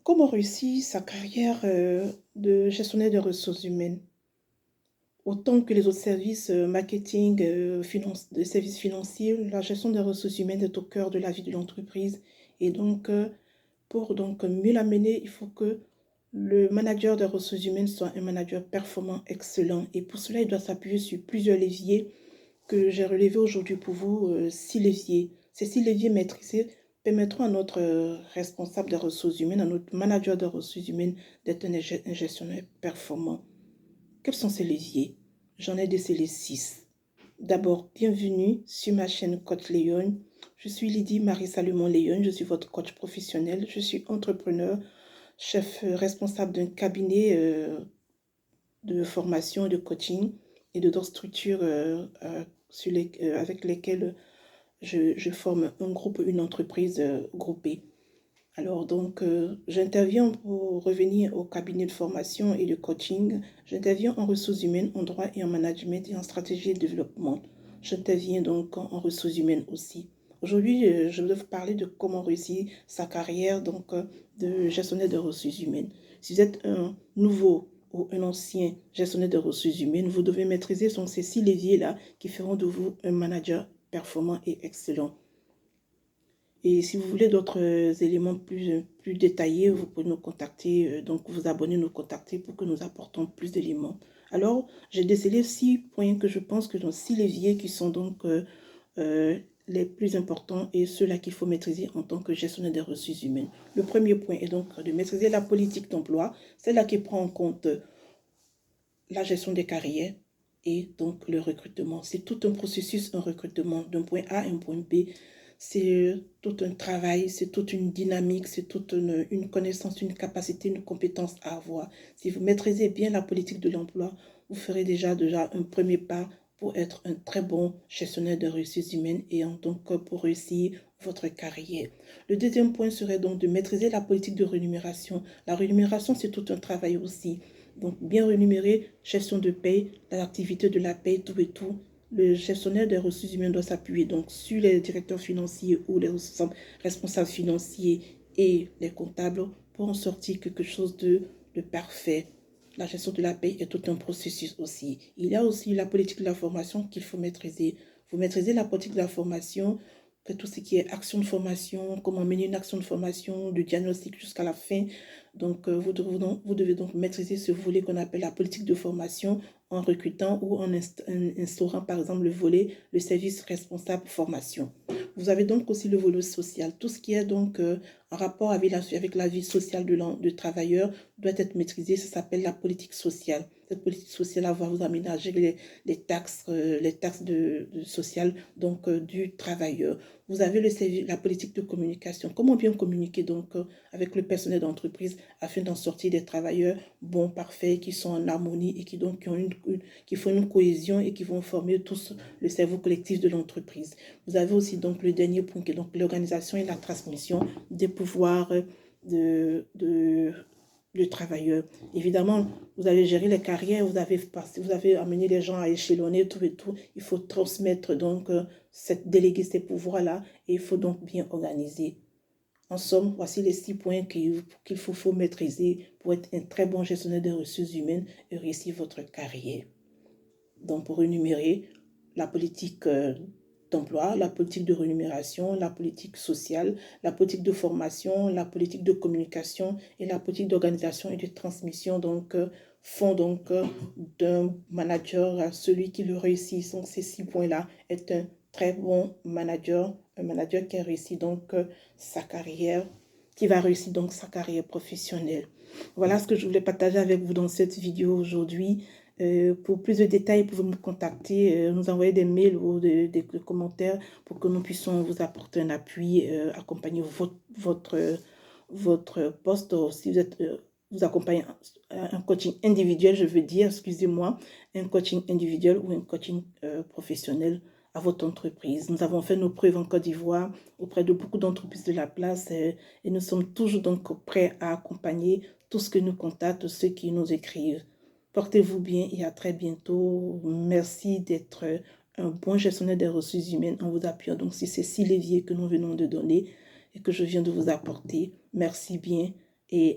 Comment réussir sa carrière de gestionnaire de ressources humaines? Autant que les autres services, marketing, des services financiers, la gestion des ressources humaines est au cœur de la vie de l'entreprise. Et donc, pour donc mieux la mener, il faut que le manager des ressources humaines soit un manager performant, excellent. Et pour cela, il doit s'appuyer sur plusieurs leviers que j'ai relevés aujourd'hui pour vous, 6 leviers. Ces 6 leviers maîtrisés permettront à notre, responsable des ressources humaines, à notre manager des ressources humaines d'être un gestionnaire performant. Quels sont ces leviers? J'en ai décelé 6. D'abord, bienvenue sur ma chaîne Coach Léon. Je suis Lydie Marie Salomon Léon, je suis votre coach professionnel. Je suis entrepreneur, chef responsable d'un cabinet de formation et de coaching et de d'autres structures avec lesquelles je forme un groupe, une entreprise groupée. Alors donc, j'interviens pour revenir au cabinet de formation et de coaching. J'interviens en ressources humaines, en droit et en management et en stratégie de développement. J'interviens donc en ressources humaines aussi. Aujourd'hui, je vais vous parler de comment réussir sa carrière donc, de gestionnaire de ressources humaines. Si vous êtes un nouveau ou un ancien gestionnaire de ressources humaines, vous devez maîtriser ces 6 leviers-là qui feront de vous un manager performant et excellent. Et si vous voulez d'autres éléments plus détaillés, vous pouvez nous contacter, donc vous abonner, nous contacter pour que nous apportons plus d'éléments. Alors, j'ai décelé 6 points que je pense que sont 6 leviers qui sont donc les plus importants et ceux-là qu'il faut maîtriser en tant que gestionnaire des ressources humaines. Le premier point est donc de maîtriser la politique d'emploi, celle-là qui prend en compte la gestion des carrières et donc le recrutement. C'est tout un processus, un recrutement d'un point A à un point B. C'est tout un travail, c'est toute une dynamique, c'est toute une connaissance, une capacité, une compétence à avoir. Si vous maîtrisez bien la politique de l'emploi, vous ferez déjà un premier pas pour être un très bon gestionnaire de ressources humaines et en tant que pour réussir votre carrière. Le deuxième point serait donc de maîtriser la politique de rémunération. La rémunération, c'est tout un travail aussi. Donc, bien rémunéré, gestion de paie, l'activité de la paie, tout et tout. Le gestionnaire des ressources humaines doit s'appuyer donc sur les directeurs financiers ou les responsables financiers et les comptables pour en sortir quelque chose de parfait. La gestion de la paie est tout un processus aussi. Il y a aussi la politique de la formation qu'il faut maîtriser. Vous maîtrisez la politique de la formation, tout ce qui est action de formation, comment mener une action de formation, du diagnostic jusqu'à la fin. Donc, vous devez donc maîtriser ce volet qu'on appelle la politique de formation en recrutant ou en instaurant, par exemple, le service responsable formation. Vous avez donc aussi le volet social. Tout ce qui est donc en rapport avec la vie sociale de travailleur doit être maîtrisé. Ça s'appelle la politique sociale. Cette politique sociale va vous aménager les taxes sociales donc, du travailleur. Vous avez la politique de communication. Comment bien communiquer donc avec le personnel d'entreprise afin d'en sortir des travailleurs bons, parfaits, qui sont en harmonie et qui font une cohésion et qui vont former tous le cerveau collectif de l'entreprise. Vous avez aussi donc le dernier point qui est donc l'organisation et la transmission des pouvoirs de travailleurs. Évidemment, vous avez géré les carrières, vous avez amené les gens à échelonner tout et tout. Il faut transmettre donc, déléguer ces pouvoirs-là et il faut donc bien organiser. En somme, voici les 6 points qu'il faut maîtriser pour être un très bon gestionnaire des ressources humaines et réussir votre carrière. Donc, pour énumérer, la politique d'emploi, la politique de rémunération, la politique sociale, la politique de formation, la politique de communication et la politique d'organisation et de transmission donc, font donc d'un manager à celui qui le réussit. Donc, ces 6 points-là est un très bon manager, un manager qui a réussi donc sa carrière, qui va réussir donc sa carrière professionnelle. Voilà ce que je voulais partager avec vous dans cette vidéo aujourd'hui. Pour plus de détails, vous pouvez me contacter, nous envoyer des mails ou des commentaires pour que nous puissions vous apporter un appui, accompagner votre poste. Si vous êtes, vous accompagnez un coaching individuel, je veux dire, excusez-moi, un coaching individuel ou un coaching professionnel à votre entreprise. Nous avons fait nos preuves en Côte d'Ivoire auprès de beaucoup d'entreprises de la place et nous sommes toujours donc prêts à accompagner tous ceux qui nous contactent, ceux qui nous écrivent. Portez-vous bien et à très bientôt. Merci d'être un bon gestionnaire des ressources humaines en vous appuyant donc sur ces 6 leviers que nous venons de donner et que je viens de vous apporter. Merci bien et